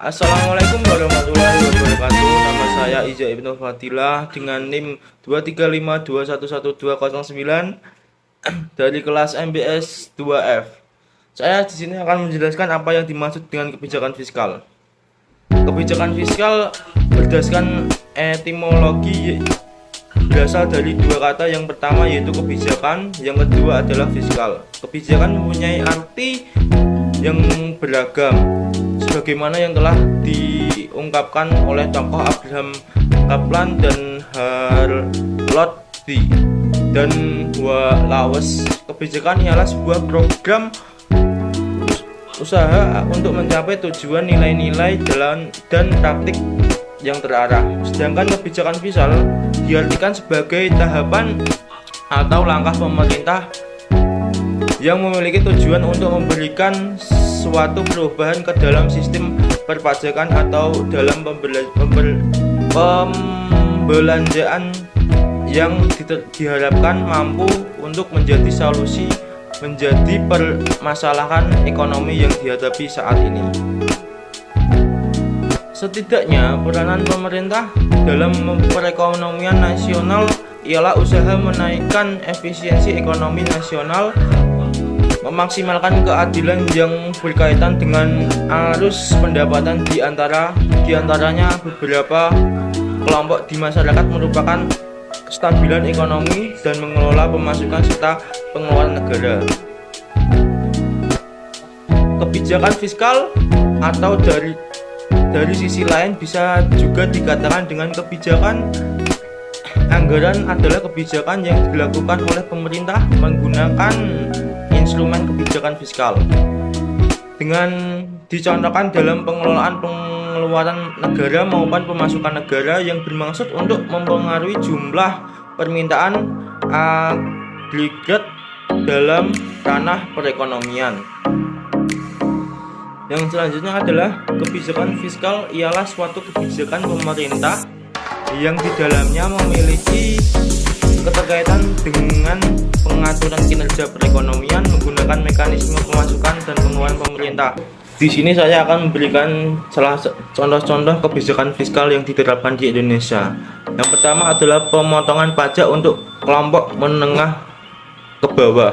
Assalamualaikum warahmatullahi wabarakatuh. Nama saya Iza Ibnu Fadilah dengan NIM 235211209 dari kelas MBS 2F. Saya di sini akan menjelaskan apa yang dimaksud dengan kebijakan fiskal. Kebijakan fiskal berdasarkan etimologi berasal dari dua kata. Yang pertama yaitu kebijakan, yang kedua adalah fiskal. Kebijakan mempunyai arti yang beragam sebagaimana yang telah diungkapkan oleh tokoh Abraham Kaplan dan Harold D. dan Wallace. Kebijakan ialah sebuah program usaha untuk mencapai tujuan, nilai-nilai dan praktik yang terarah. Sedangkan kebijakan fiskal diartikan sebagai tahapan atau langkah pemerintah yang memiliki tujuan untuk memberikan suatu perubahan ke dalam sistem perpajakan atau dalam pembelanjaan yang diharapkan mampu untuk menjadi solusi menjadi permasalahan ekonomi yang dihadapi saat ini. Setidaknya peranan pemerintah dalam perekonomian nasional ialah usaha menaikkan efisiensi ekonomi nasional, memaksimalkan keadilan yang berkaitan dengan arus pendapatan di antaranya beberapa kelompok di masyarakat, merupakan kestabilan ekonomi dan mengelola pemasukan serta pengeluaran negara. Kebijakan fiskal atau dari sisi lain bisa juga dikatakan dengan kebijakan anggaran adalah kebijakan yang dilakukan oleh pemerintah menggunakan instrumen kebijakan fiskal dengan dicontohkan dalam pengelolaan pengeluaran negara maupun pemasukan negara yang bermaksud untuk mempengaruhi jumlah permintaan agregat dalam ranah perekonomian. Yang selanjutnya adalah kebijakan fiskal ialah suatu kebijakan pemerintah yang di dalamnya memiliki keterkaitan dengan pengaturan kinerja perekonomian menggunakan mekanisme pemasukan dan pengeluaran pemerintah. Di sini saya akan memberikan salah contoh-contoh kebijakan fiskal yang diterapkan di Indonesia. Yang pertama adalah pemotongan pajak untuk kelompok menengah ke bawah.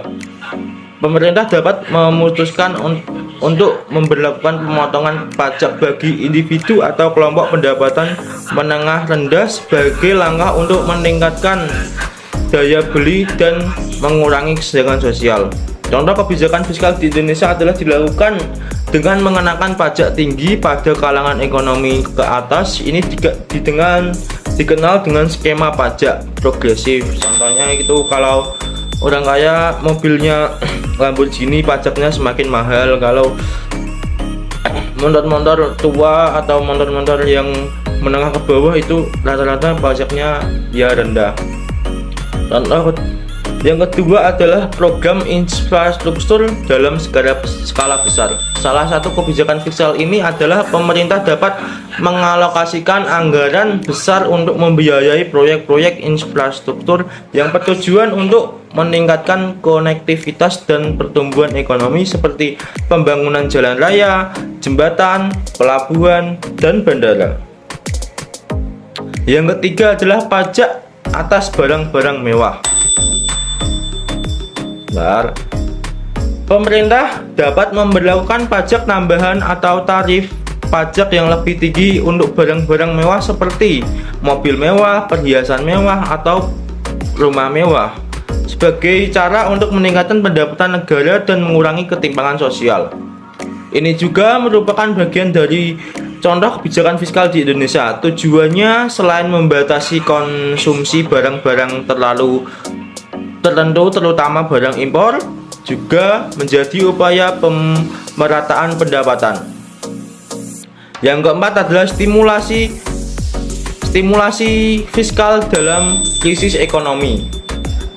Pemerintah dapat memutuskan untuk memberlakukan pemotongan pajak bagi individu atau kelompok pendapatan menengah rendah sebagai langkah untuk meningkatkan daya beli dan mengurangi kesenjangan sosial. Contoh kebijakan fiskal di Indonesia adalah dilakukan dengan mengenakan pajak tinggi pada kalangan ekonomi ke atas. Ini dikenal dengan skema pajak progresif. Contohnya itu kalau orang kaya mobilnya Lamborghini pajaknya semakin mahal, kalau motor-motor tua atau motor-motor yang menengah ke bawah itu rata-rata pajaknya ya rendah. Contoh yang kedua adalah program infrastruktur dalam skala besar. Salah satu kebijakan fiskal ini adalah pemerintah dapat mengalokasikan anggaran besar untuk membiayai proyek-proyek infrastruktur yang bertujuan untuk meningkatkan konektivitas dan pertumbuhan ekonomi seperti pembangunan jalan raya, jembatan, pelabuhan, dan bandara. Yang ketiga adalah pajak atas barang-barang mewah. Pemerintah dapat memberlakukan pajak tambahan atau tarif pajak yang lebih tinggi untuk barang-barang mewah seperti mobil mewah, perhiasan mewah, atau rumah mewah sebagai cara untuk meningkatkan pendapatan negara dan mengurangi ketimpangan sosial. Ini juga merupakan bagian dari contoh kebijakan fiskal di Indonesia. Tujuannya selain membatasi konsumsi barang-barang tertentu terutama barang impor, juga menjadi upaya pemerataan pendapatan. Yang keempat adalah stimulasi fiskal dalam krisis ekonomi.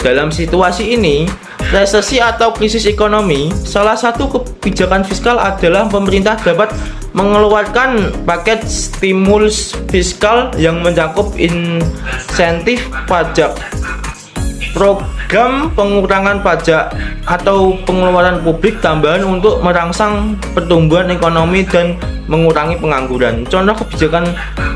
Dalam situasi ini, resesi atau krisis ekonomi, salah satu kebijakan fiskal adalah pemerintah dapat mengeluarkan paket stimulus fiskal yang mencakup insentif pajak, program pengurangan pajak atau pengeluaran publik tambahan untuk merangsang pertumbuhan ekonomi dan mengurangi pengangguran. Contoh kebijakan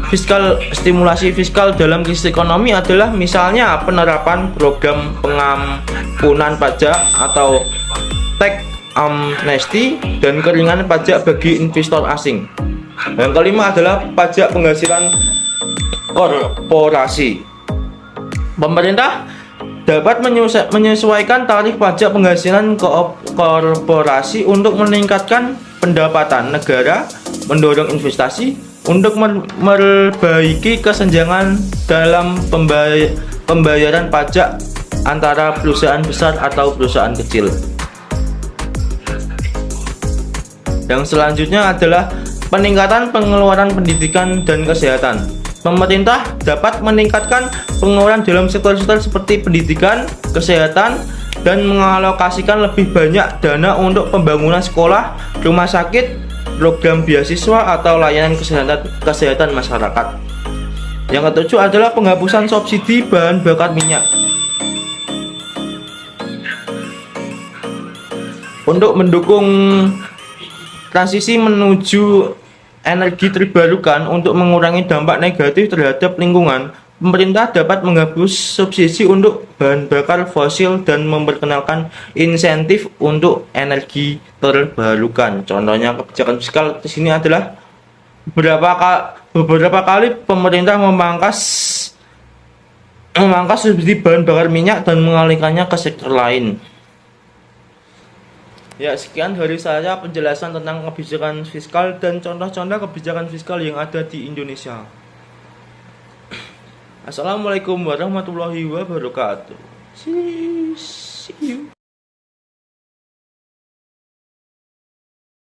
fiskal, stimulasi fiskal dalam krisis ekonomi adalah misalnya penerapan program pengampunan pajak atau tax amnesty dan keringanan pajak bagi investor asing. Yang kelima adalah pajak penghasilan korporasi. Pemerintah dapat menyesuaikan tarif pajak penghasilan korporasi untuk meningkatkan pendapatan negara, mendorong investasi, untuk memperbaiki kesenjangan dalam pembayaran pajak antara perusahaan besar atau perusahaan kecil. Yang selanjutnya adalah peningkatan pengeluaran pendidikan dan kesehatan. Pemerintah dapat meningkatkan pengeluaran dalam sektor-sektor seperti pendidikan, kesehatan, dan mengalokasikan lebih banyak dana untuk pembangunan sekolah, rumah sakit, program beasiswa, atau layanan kesehatan masyarakat. Yang ketujuh adalah penghapusan subsidi bahan bakar minyak. Untuk mendukung transisi menuju energi terbarukan untuk mengurangi dampak negatif terhadap lingkungan, pemerintah dapat menghapus subsidi untuk bahan bakar fosil dan memperkenalkan insentif untuk energi terbarukan. Contohnya kebijakan fiskal di sini adalah beberapa kali pemerintah memangkas subsidi bahan bakar minyak dan mengalihkannya ke sektor lain. Ya, sekian dari saya penjelasan tentang kebijakan fiskal dan contoh-contoh kebijakan fiskal yang ada di Indonesia. Assalamualaikum warahmatullahi wabarakatuh. See you.